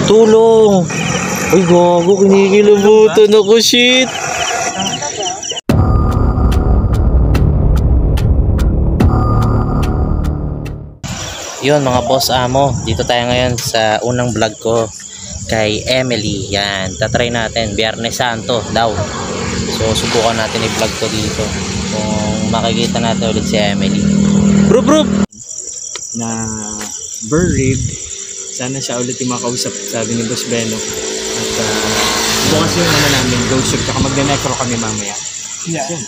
Tulong! Ay, gago, kinikilabutan ako, shit! Yun mga boss amo, dito tayo ngayon sa unang vlog ko kay Emily. Yan, tatry natin, Biyernes Santo daw. So subukan natin i-vlog ko dito kung makikita natin ulit si Emily. Bro! Na buried, sana siya ulit yung makausap, sabi ni Boss Beno. At bukas yung namin, go shoot, tsaka magne-necro kami mamaya. Yeah.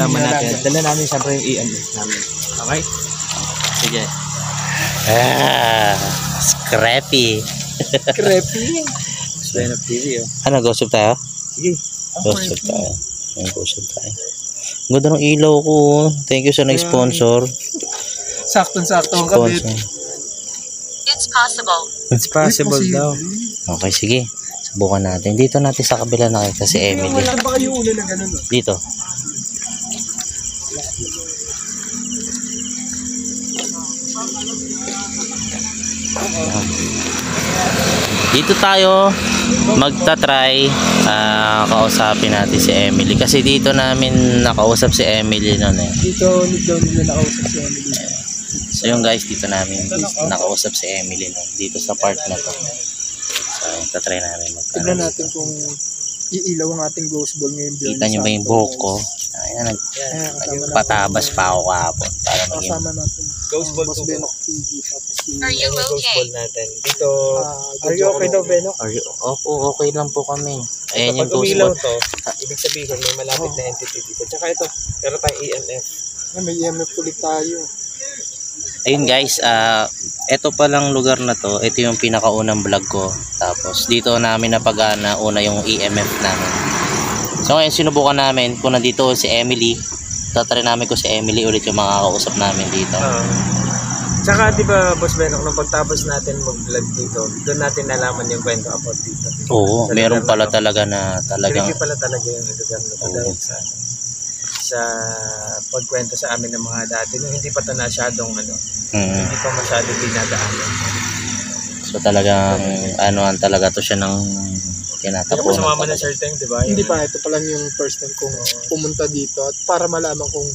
Laman natin, dala namin siyempre yung EMS namin. Okay? Sige. Scrappy. Scrappy. Beno TV, oh. Ano, go shoot tayo? Sige. Go shoot tayo. Go shoot tayo. Ganda ng ilaw ko. Thank you sa nag-sponsor. Saktong-sakto ang kabit. It's possible. It's possible daw. Okay, sige. Subukan natin. Dito natin sa kabila nakita si Emily. Wala ba kayo una na ganun? Dito. Dito tayo magta-try kausapin natin si Emily kasi dito namin nakausap si Emily noon eh. Dito nila nakausap si Emily. So yung guys, dito namin nakausap si Emily noon dito sa part na to. So tatry namin tignan natin kung iilaw ang ating ghost ball ngayon. Kita nyo ba yung buhok ko? Ayan, nagpatabas pa ako kahapon para maging kasama natin ghost ball Boss Benok TV. Are you okay? Natin dito. Are you okay daw, Benok? Opo, okay lang po kami. Ayan yung ghost umilaw ball to, ibig sabihin may malapit na entity dito. Tsaka ito, pero tayong EMF. May EMF ulit tayo. Ayun guys, ito palang lugar na to, ito yung pinakaunang vlog ko. Tapos dito namin napagana una yung EMF namin. So ngayon sinubukan namin kung nandito si Emily. Tatry namin ko si Emily ulit yung makakausap namin dito. Tsaka di ba Boss Benok, nung pagtapos natin mag-vlog dito, doon natin nalaman yung kwento about dito. Oo, meron pala talaga na talagang hindi pala talaga yung lugar na dahil sa pagkwento sa amin ng mga dati nung hindi pa ito masyadong hindi pa masyadong dinadaanan. So talagang anuan talaga to siya ng tinatapunan. Hindi sumama na certain, di ba? Hindi pa, ito pa lang yung first time kong pumunta dito at para malaman kung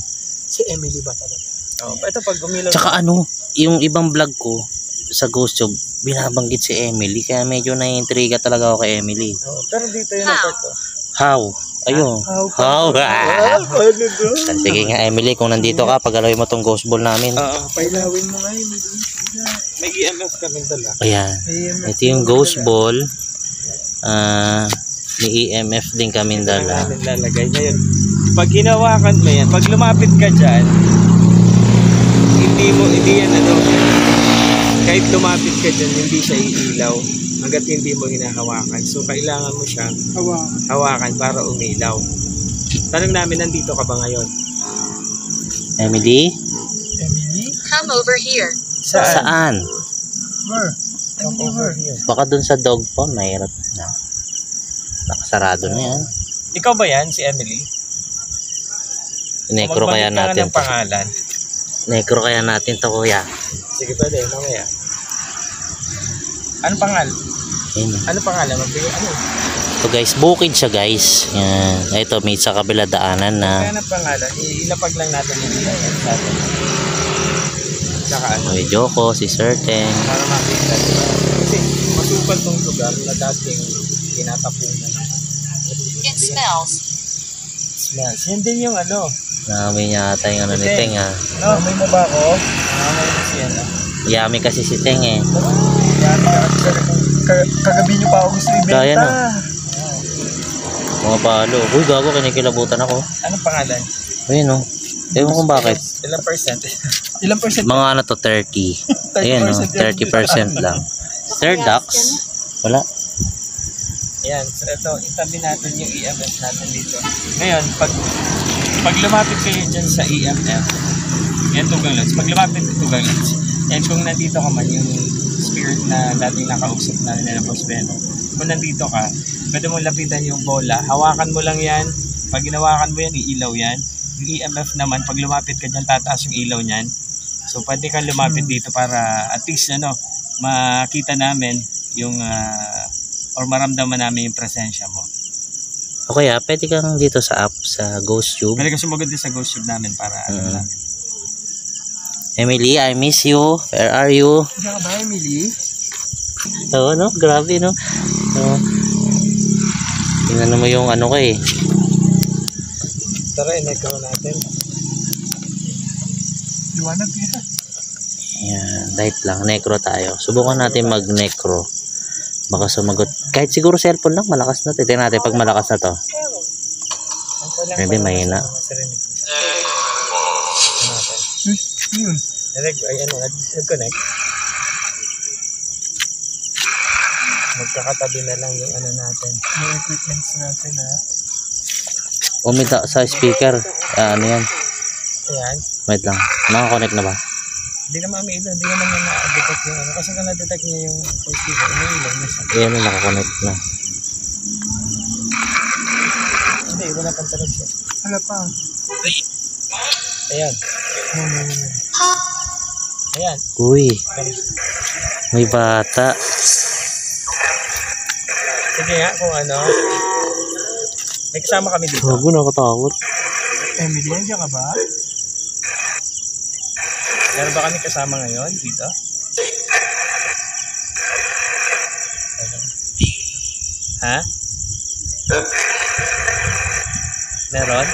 si Emily ba talaga. Ito pag gumilaw. Tsaka yung ibang vlog ko sa Ghost Tube, binabanggit si Emily kaya medyo naiintriga talaga ako kay Emily. Pero dito yung part to. How? Ayun. How? Sige nga Emily, kung nandito ka, pagalawin mo tong ghost ball namin. Pailawin mo nga yun. May EMF kami dala. Ayan. Ito yung ghost ball. May EMF din kami dala. Lalagay ngayon. Pag hinawakan mo yan, pag lumapit ka dyan, hindi yan kahit lumapit ka dyan, hindi siya iilaw hanggat hindi mo hinahawakan. So kailangan mo siyang hawakan para umilaw. Tanong namin, nandito ka ba ngayon? Emily? Come over here. Saan? Where? Come over here. Baka dun sa dog pond, mahirap na. Nakasarado na yan. Ikaw ba yan, si Emily? Necro kaya natin to. Pangalan. Necro kaya natin to, kuya. Sige, pwede, mamaya. Ano pangalan? Ano pangalan? So guys, bukid siya guys. Yan. Ito, may sa kabila daanan na. Kaya na pangalan, ilapag lang natin yung EMF natin. Saka May Joko, si Certain. para makita. Kasi masupal tong lugar na dating tinatapunan. It smells. Smells. Yan din yung Naamoy niya ata yung ni Teng ha. May mo ba ako? May mo siya Yummy kasi si Teng eh. Kagabi niyo pa ako gusto ibenta. Kaya na. Mga palo. Uy, gago, kinikilabutan ako. Anong pangalan? Ayun o. Ewan kung bakit. Ilang percent? Ilang percent? Mga to 30. Ayun o, 30% lang. Third ducks? Wala. Yan, so ito, itabi natin yung EMF natin dito. Ngayon, pag lumapit kayo dyan sa EMF, yan tugang lens. Pag lumapit ito tugang lens, yan kung nandito ka man, yung spirit na dating nakausap na nila Boss Beno, kung nandito ka, pwede mong lapitan yung bola, hawakan mo lang yan. Pag hinawakan mo yan, iilaw yan. Yung EMF naman, pag lumapit ka dyan, tataas yung ilaw niyan. So pwede kang lumapit dito para at least makita namin yung or maramdaman namin yung presensya mo. O kaya, pwede kang dito sa app, sa Ghost Tube. Pwede ka sumugod din sa ghost tube namin para alam namin. Emily, I miss you. Where are you? Diyan ka ba, Emily? Oo, no? Grabe, no? So, tingnan mo yung ano ko eh. Tara, i-necro natin. Liwanag kaya. Ayan, light lang. Necro tayo. Subukan natin mag-necro. Baka sumagot. Kahit siguro cellphone lang, malakas na. Tignan natin pag malakas na to. Maybe mahina. Yun. Nag-connect. Magkakatabi na lang yung ano natin. Yung equipments natin, ha? Umita sa speaker. Ano yan? Ayan. Wait lang. Naka-connect na ba? Hindi naman may ilaw. Hindi naman na-detect yung ano. Kasi kung na-detect niya yung speaker, may ilaw na siya. Ayan, naka-connect na. Hindi, wala pang tanong siya. Wala pa. Ayan. Ayan. Uy. May bata. Sige nga, kung ano. May kasama kami dito. Bago, nakatakot. Emily, nandiyan ka ba? Meron ba kami kasama ngayon dito? Ha? Meron?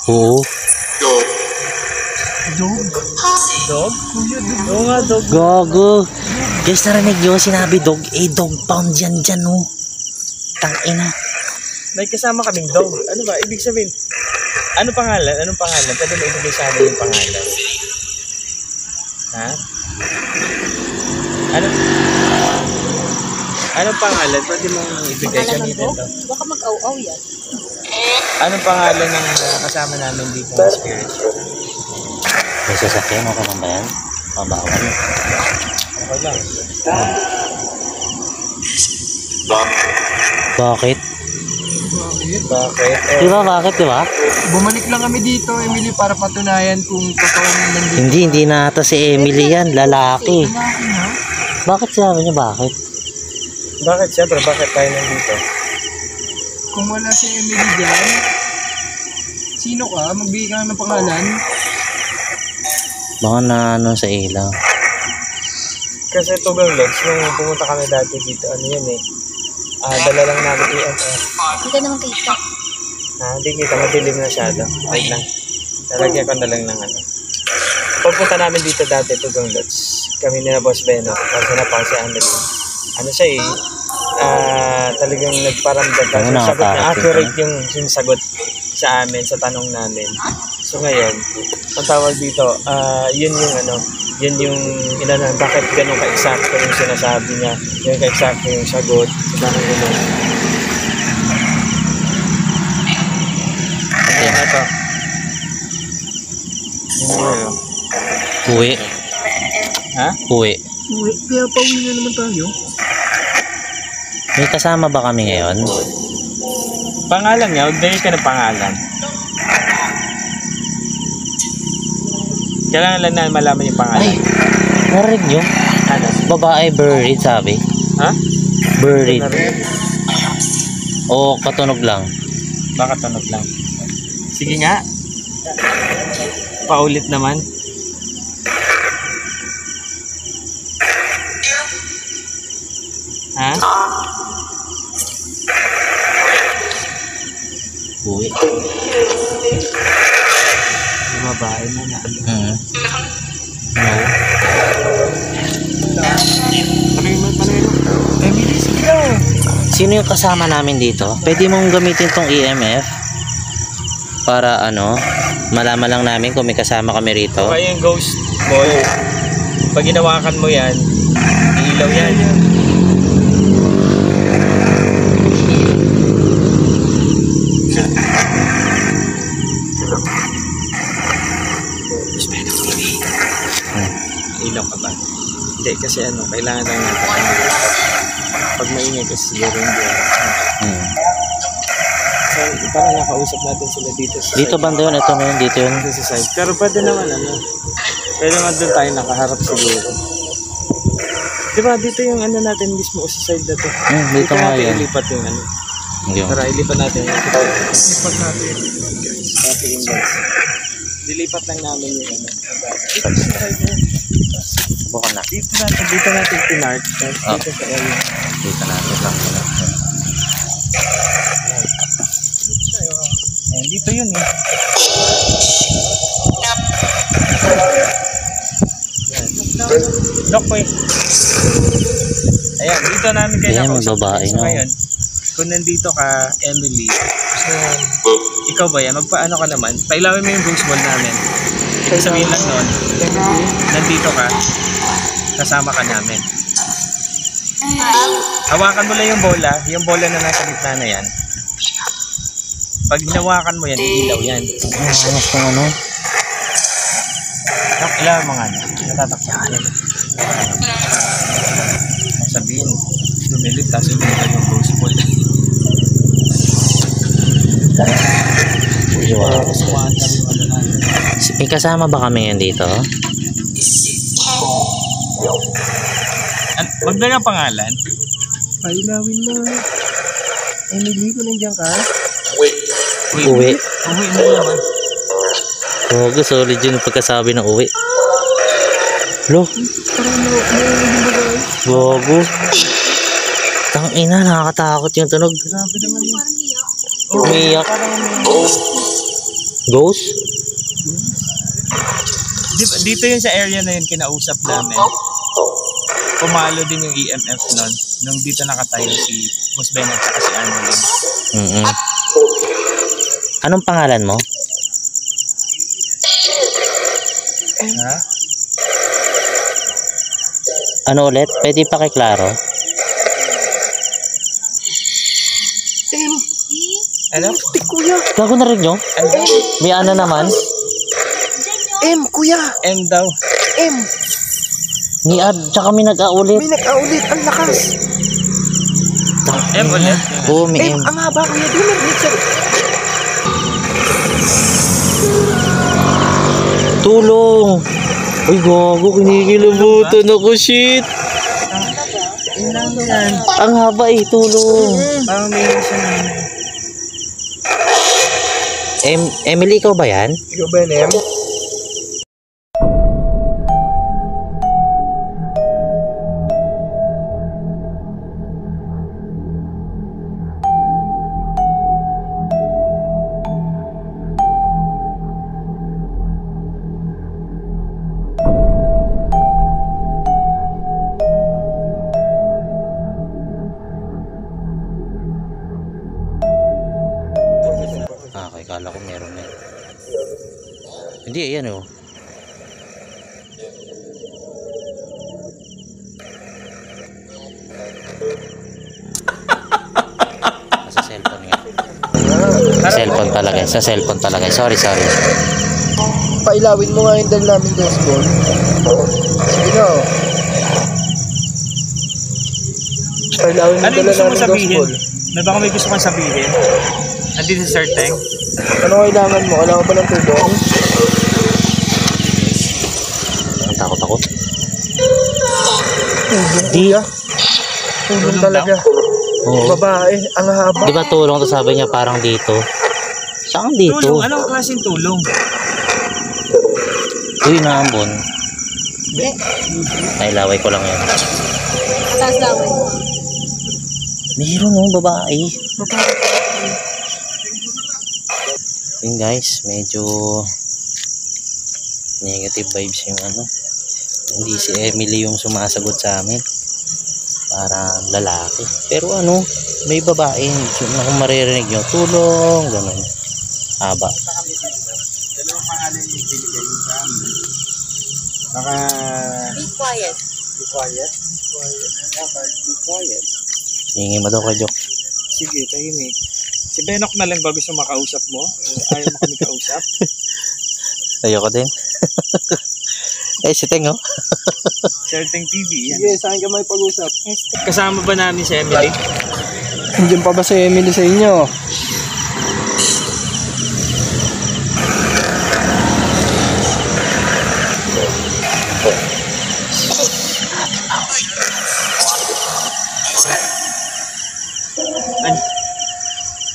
Oo. Dog? Dog? Kuya, dog. Oo nga, dog. Gago. Guys, narinig nyo, sinabi dog. Dog pound yan dyan, oh. Tangina. May kasama kaming dog. Ano ba? Ibig sabihin, ano pangalan? Anong pangalan? Pwede mo ibigay sa amin yung pangalan. Ha? Anong pangalan? Pwede mong ibigay sa amin dito. Baka mag-aw-aw yan. Anong pangalan ng kasama namin dito sa spirit? May sasakyan mo ka ba yan? Mabawal. Okay lang. Bakit? Bakit? Di ba bakit, di ba? Bumalik lang kami dito, Emily, para patunayan kung totoo nandito. Hindi na ata si Emily yan. Lalaki. Lalaki na? Bakit sabi niya bakit? Bakit? Siyempre, bakit tayo nandito? Kung wala si Emily dyan, sino ka? Magbigay ka ng pangalan? Baka na ano sa ilaw. Kasi Tugang Lods, nung pumunta kami dati dito, ano yan eh, dala lang namin EMF. Hindi ka naman kita. Hindi kita, madilim na masyado. Wait lang. Lalagyan ko na lang ng ano. Pagpunta namin dito dati, Tugang Lods, kami nila Boss Beno, kasi na pa si Annalyn. Ano siya eh, talagang nagparamdam. Kasi Ano, sagot niya, nakakatakot accurate yung sagot sa amin, sa tanong namin. So ngayon, ang tawag dito, yun yung ano, yun yung inanan, bakit ganun ka-exacto yung sinasabi niya, yung ka-exacto yung sagot, sa tanong gano'n. Ayan na to. Uwi. Ha? Uwi. Uwi, kaya pauwi na naman tayo. May kasama ba kami ngayon? Pangalan niya, huwag ka ng pangalan. Kailangan lang na malaman yung pangalan. Ay, narinig nyo? Ano? Babae, buried, sabi. Ha? Buried. O katunog lang. Baka tunog lang. Sige nga. Paulit naman. Ha? Uwi. Yung babae na na. Hmm. No. Emily, sige lang. Sino yung kasama namin dito? Pwede mong gamitin tong EMF para ano, malaman lang namin kung may kasama kami rito. Kaya yung ghost ball, pag ginawakan mo yan, ilaw yan. Ilaw ka ba? Hindi, kasi ano, kailangan lang natin. Pag maingay kasi siguro hindi. Hmm. So, parang nakausap natin sila dito sa Dito side. banda yun, ito na yun, dito yun. Dito sa side. Pero pwede naman ano. Pwede naman doon tayo nakaharap siguro. Diba, dito yung ano natin mismo sa side na to. Dito nga natin yan. ilipat yung ano. Yung. Tara, ilipat natin. Lipat natin. Natin yung guys. Dilipat lang namin yung ano. Subukan na. Dito natin pinart. Ah. Dito sa area. Dito natin lang. Ayan, dito yun eh. Lock po eh. Ayan, dito namin kayo Ayan, nakausap. magbabae, So no? ngayon, kung nandito ka, Emily, so, ikaw ba yan? Magpaano ka naman? Pailawin mo yung rose ball namin. Ibig sabihin lang nun, nandito ka, kasama ka namin. Hawakan mo lang yung bola na nasa gitna na yan. Pag hinawakan mo yan, iilaw yan. Ano kung ano? Kailangan mga ano, natatakpan yan. Sabihin, lumilip, tapos lumilip yung rose ball. Wow. Sumaan kami yung ano natin. May kasama ba kami ngayon dito? Wag na nga pangalan. Pailawin mo. Emily, kung nandiyan ka? Uwi. Uwi na naman. Gogo, solid yun yung pagkasabi ng uwi. Lo, Parang narinig ba guys? gogo. Tangina, nakakatakot yung tunog. Grabe naman yun. Umiiyak. Parang Ghost? dito yun sa area na yun, kinausap namin. Pumalo din yung EMF nun. Nung dito nakatayo si Boss Ben at saka si Annalyn. Anong pangalan mo? Ha? Ano ulit? Pwede pakiklaro? Ano? Kuya! Gago na rin nyo? May ano naman? Kuya! M daw. May ad, tsaka may nag-aulit. May nag-aulit, ang lakas! M ulit. Oo, may M. Ang haba kuya, di narinig siya. Tulong! Uy, gago, kinikilabutan ako, shit! Inang yan. Ang haba eh, tulong! Parang may isa na yun. Emily, ikaw ba yan? Ikaw ba yan, Em? Okay, kala ko meron na. Hindi, ayan oh. Sa cellphone nga. Cellphone talaga, sa cellphone talaga. Sorry. Pailawin mo nga yung dal namin ghost ball. Sige na. Pailawin mo Ano dala yung gusto mo namin ghost sabihin? ball. May baka may gusto kang sabihin? Nandito si Sir Teng. Ano kailangan mo? Kailangan ba ng tulong? Ang takot ako. Di. Tulong talaga. Oo. Babae, ang haba. Di ba tulong to, sabi niya parang dito? Saan dito? Tulong? Anong klaseng tulong? Uy, naambon. Nailaway ko lang yun. Taas laway. Meron oh, babae. Yun guys, medyo negative vibes yung ano. Hindi si Emily yung sumasagot sa amin. Parang lalaki. Pero ano, may babae. Kung maririnig nyo, tulong, ganun. Haba. Dalawang pangalan yung binigay yung sa amin. Baka... Be quiet. Be quiet? Be quiet. Hingi mo daw kay Jok. Sige, tahimik. Si Benok na lang ba gusto makausap mo? Ayaw mo kami kausap? Ayoko din. Eh, si Teng oh. Certain TV, yan. Sige, saan ka may pag-usap? Kasama ba namin si Emily? Nandiyan pa ba si Emily sa inyo?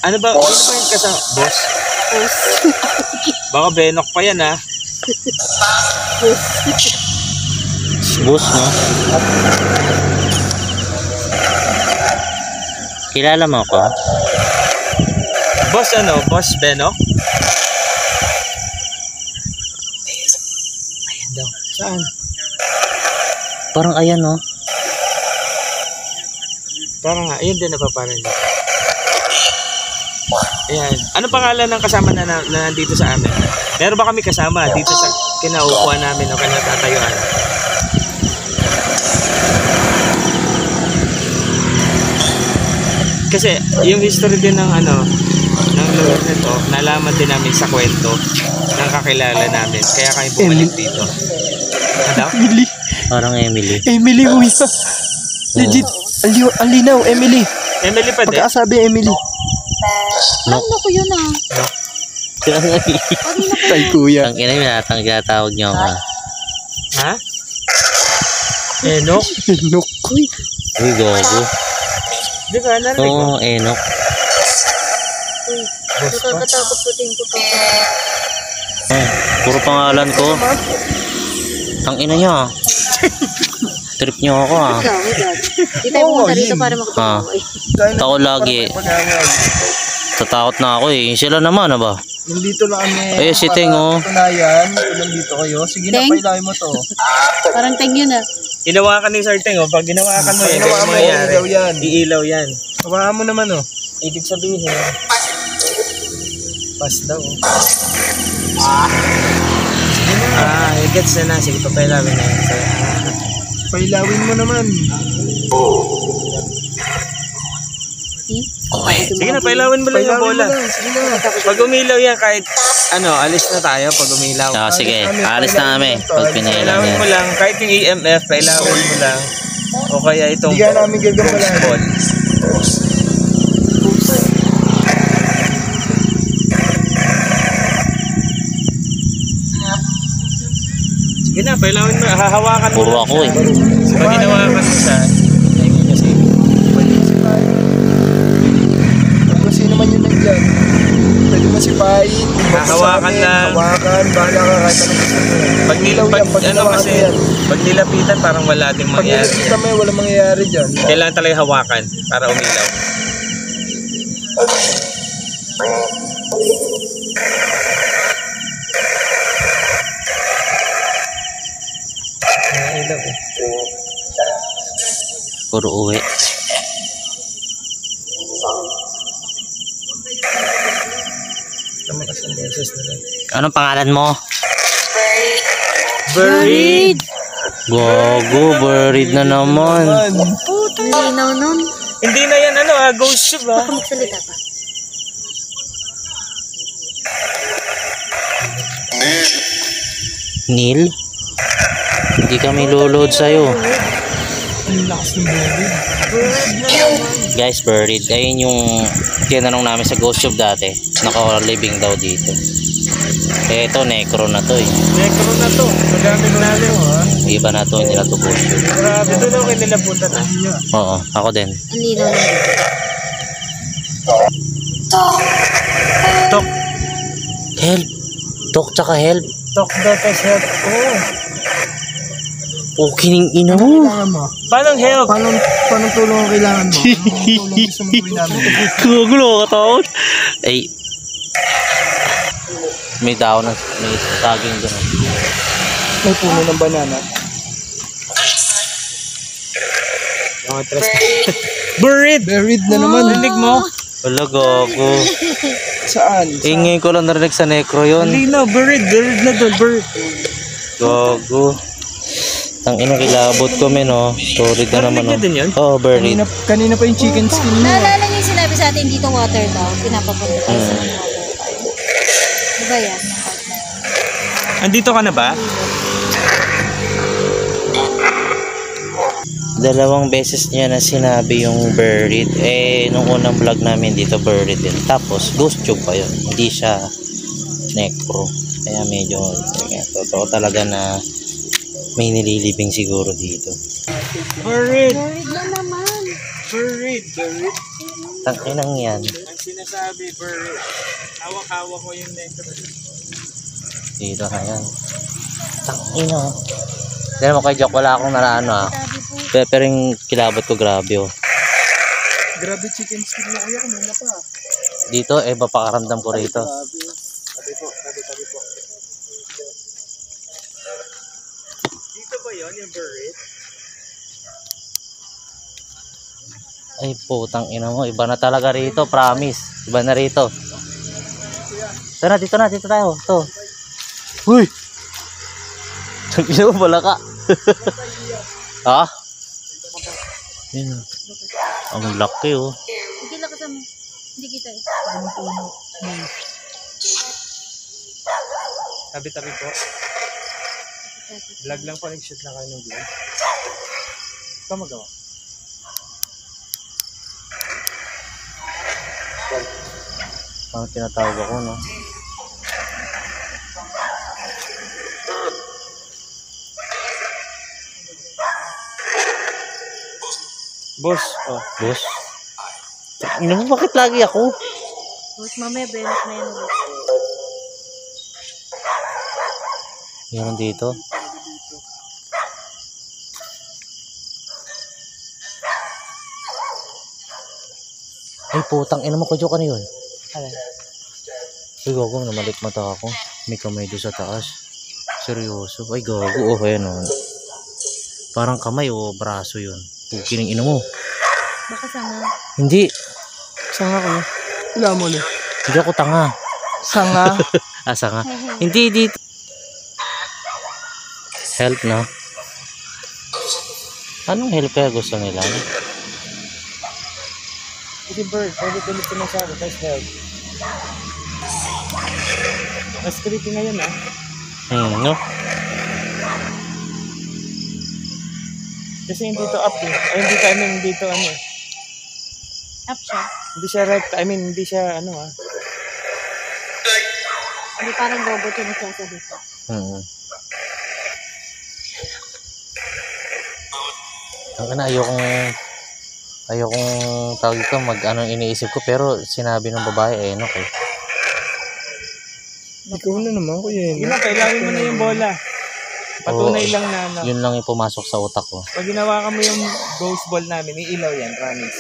Ano ba yung kasama? Boss? Baka Benok pa yan, ha? Boss, no? Kilala mo ako? Boss ano? Boss Benok? Ayan daw. Saan? Parang ayan, no? Parang nga, ayun din napaparan niya. Ayan. Ano pangalan ng kasama na nandito sa amin? Meron ba kami kasama dito sa kinaupuan namin o kinatatayuan? Kasi yung history din ng ng lugar nito, nalaman din namin sa kwento ng kakilala namin. Kaya kami bumalik dito. Ano? Emily. Parang Emily. Emily, kuya. Legit. Ang linaw, Emily. Emily pa din? Pagkasabi, Emily. No. Ano ko yun ah? Tay, kuya. Ang ina yung tinatawag niyo ako. Ha? Enok? Look. Uy, gogo. Di ba? Narinig mo? Oo, Enok. Nakakatakot po din ko pa. Puro pangalan ko. Ang ina niya. Trip niyo ako, ah. Di tayo pumunta dito para makapag-away. Ako lagi. Tatakot na ako eh. Sila naman, ba? Nandito lang kami. Ay, si Teng, oh. Tunayan, nandito kayo. Sige na, Teng? pailahin mo to. Parang tag yun ah. Ginawakan ni Sir Teng, oh. Pag ginawakan mo yan, Ginawakan mo, mangyayari. iilaw yan. Iilaw yan. Hawakan mo naman, oh. Ibig sabihin, pass daw. Gets na na. Sige, papailawin na yan. Pailawin mo naman. Sige na, pailawin mo lang yung Pailawin mo bola. lang. Sige na. Pag umilaw yan, kahit alis na tayo pag umilaw. Ah, sige. Alis na kami. Pag pinailan Pailawin niya. mo lang, kahit yung EMF, pailawin mo lang. O kaya itong Hindi ka namin gagampalan. ball. Sige na, pailawin mo. Hahawakan mo. Puro lang ako siya. eh. Pag ginawakan mo siya, ay mo kasi. Kung sino man yun nandyan. Pwede mo sipahin. Hahawakan lang. Hawakan. Bahala ka kahit anong gusto mo. Pag Ilaw yan, pag ginawakan kasi, mo yan. pag nilapitan, parang wala ding Pag mangyayari. nilakita mo yan, walang mangyayari dyan. Kailangan talaga hawakan para umilaw. Ilaw eh. Puro uwi. Tama kasi ang boses nila. Anong pangalan mo? Buried! Gogo, buried na naman. Putang linaw nun. Hindi na yan ghost ship Baka magsalita pa. Neil? Hindi kami lulod sa'yo. Ang lakas ng buried. Guys, buried. Ayun yung tinanong namin sa ghost shop dati. Naka-living daw dito. Eh, ito, necro na to eh. Necro na to. Magamit natin. Iba na to, hindi na to ghost shop. Grabe, doon ako nilabutan Oo, ako din. Ang linaw nun. Tok. Help! Tok tsaka help. Tok daw tas help. Okay ning ina mo. Kailangan mo. Paano help? Paano tulong ang kailangan mo? Anong tulong gusto mo gawin namin? Gugulo ka taon. Ay. May daon na. May saging doon. May puno ng banana. Buried! Buried na naman. Rinig mo? Wala, gago. Saan? Ngayon ko lang narinig sa necro yun. Hindi na, buried. Buried na doon, buried. Gago. Ang ina, kilabot ko men, oh. Sorry na naman, Buried na din yun? oh. Buried. Kanina pa yung chicken skin mo. Naalala niyo yung sinabi sa atin dito water daw. Pinapapunta tayo sa water. Diba yan? Andito ka na ba? Dalawang beses niya na sinabi yung buried. Eh, nung unang vlog namin dito, buried din. Tapos, ghost tube pa yun. Hindi siya necro. Kaya medyo, totoo talaga na may nililibing siguro dito. Buried! Buried na naman. Buried! Buried! Tangkinang yan. sinasabi, bird. Hawak-hawak ko yung necro. Dito na yan. Tangina. Hindi naman kayo joke, wala akong naraano ah. Sabi po, Pero yung kilabot ko grabe oh. Grabe chicken skin na kaya kanina pa. Dito, iba pa karamdam ko rito. Grabe. Tabi po. Dito ba yun yung bird? Ay putang ina mo, iba na talaga rito, promise. Iba na rito. Dito tayo. To. Uy! Tangina mo, bala ka. Ha? Yun. Ang laki oh. hindi lang kasama. Hindi kita eh. Tabi-tabi po. Vlog lang po, nag-shoot lang kayo ng vlog. Ito magawa. Ang tinatawag ako, no? Boss, oh. Boss? Ina mo, bakit lagi ako? Tapos mamaya, benot na yan ulit. Meron dito. Ay, putang ina mo, kudyo ka na yun. Ano? Ay, gago, namalik mata ako. May kamay doon sa taas. Seryoso. Ay, gago. Oh, ayan oh. Parang kamay o braso yun. Pukining ina mo. Baka sanga. Hindi. Sanga ko. Wala mo ulit. Hindi ako tanga. Sanga. Asa nga. Hindi dito. Help na. Anong help kaya gusto nila? Kasi bird, pwede tulit ko na siya. Tapos help. Mas creepy ngayon ah. No? Kasi hindi to up eh. Ay, hindi to ano eh. Up siya. Hindi siya right. I mean, hindi siya ano ah. Hindi parang robot yung nagsasalita. Ang ayokong tawag ito anong iniisip ko pero sinabi ng babae eh no kay. Ikaw na naman kuya. Yun na, kailangan mo na yung bola. Patunay Oo. lang na ano. Yun lang yung pumasok sa utak ko. Pag ginawa ka mo yung ghost ball namin, iilaw yan, promise.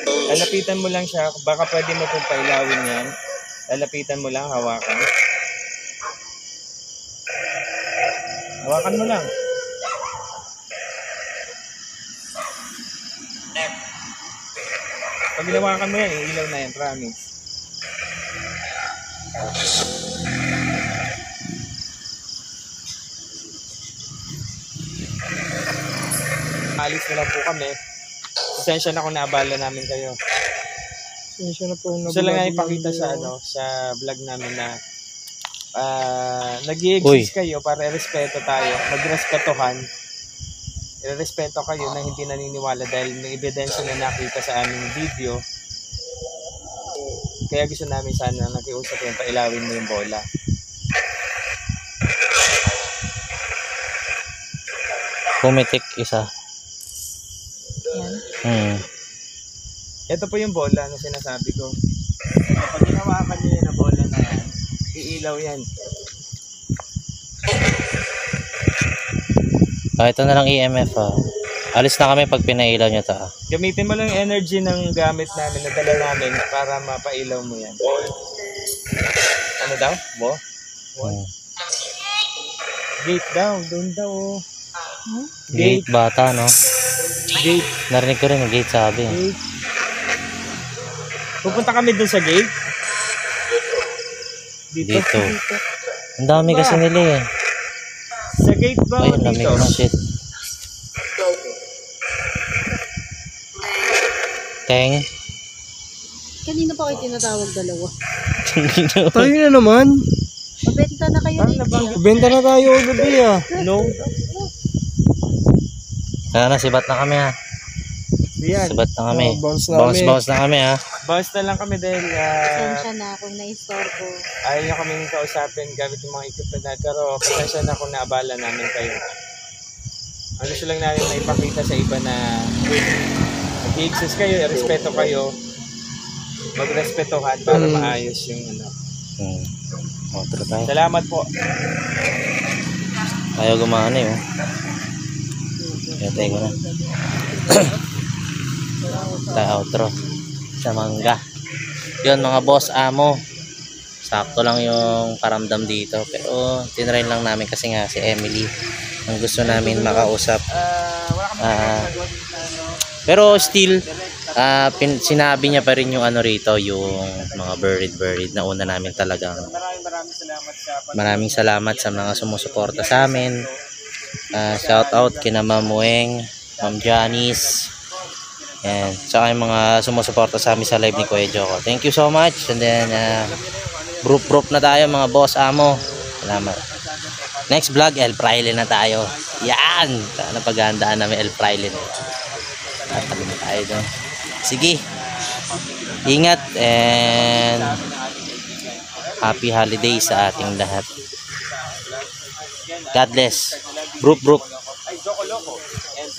Lalapitan mo lang siya, baka pwede mo kung pailawin yan. Lalapitan mo lang, hawakan. Hawakan mo lang. Pag ginawakan mo yan, iilaw na yan, promise. Alis na lang po kami. Pasensya na kung naabala namin kayo. Pasensya na po. Gusto lang nga ipakita sa sa vlog namin na nag-i-exist kayo para irespeto tayo, magrespetohan. Irespeto kayo na hindi naniniwala dahil may ebidensya na nakita sa aming video. Kaya gusto namin sana nakiusap yung pailawin mo yung bola. Pumitik isa. Yan. Ito po yung bola na sinasabi ko. Kapag ginawakan niyo yan na bola na yan, iilaw yan. Ito na lang EMF ah. Alis na kami pag pinailaw nyo ta. Gamitin mo lang yung energy ng gamit namin, na dala namin para mapailaw mo yan. Ano daw? Gate daw, doon daw. Gate bata no. Gate. Narinig ko rin yung gate sabi. Gate. Pupunta kami dun sa gate. Dito. Ang dami kasi nila eh. Sa gate ba Ay, o ang lamig dito? na shit. Teng. Kanina pa kayo tinatawag dalawa. Tayo na naman. Mabenta na kayo dito. Benta na tayo gabi ah. No. Sana sibat na kami ha. Yan. Sibat na kami. Bounce na kami. Bounce na kami ha. Bounce na lang kami dahil Pasensya na kung na-store ko. ayaw nyo kami kausapin gamit yung mga equipment natin. Pero pasensya na kung naabala namin kayo. Ang gusto lang namin na ipakita sa iba na nag-exist kayo, respeto kayo. magrespetuhan para maayos yung ano. Outro tayo. Salamat po. Ayaw gumana eh. Kaya tayo ko na. Tayo outro. Sa mangga. Yun mga boss amo. Sakto lang yung paramdam dito. Pero tinry lang namin kasi nga si Emily. Ang gusto namin makausap. Pero still, sinabi niya pa rin yung ano rito, yung mga buried na una namin talagang. Maraming salamat sa mga sumusuporta sa amin. Shout out kina Ma'am Weng, Ma'am Janice, and saka yung mga sumusuporta sa amin sa live ni Kuya Joko. Thank you so much. And then group na tayo mga boss amo. Salamat. Next vlog, El Fraile na tayo. Yan! Sana paghandaan namin El Fraile na. Tatalo na tayo doon. Sige. Ingat and happy holidays sa ating lahat. God bless. Group. Ay, Joko Loco. And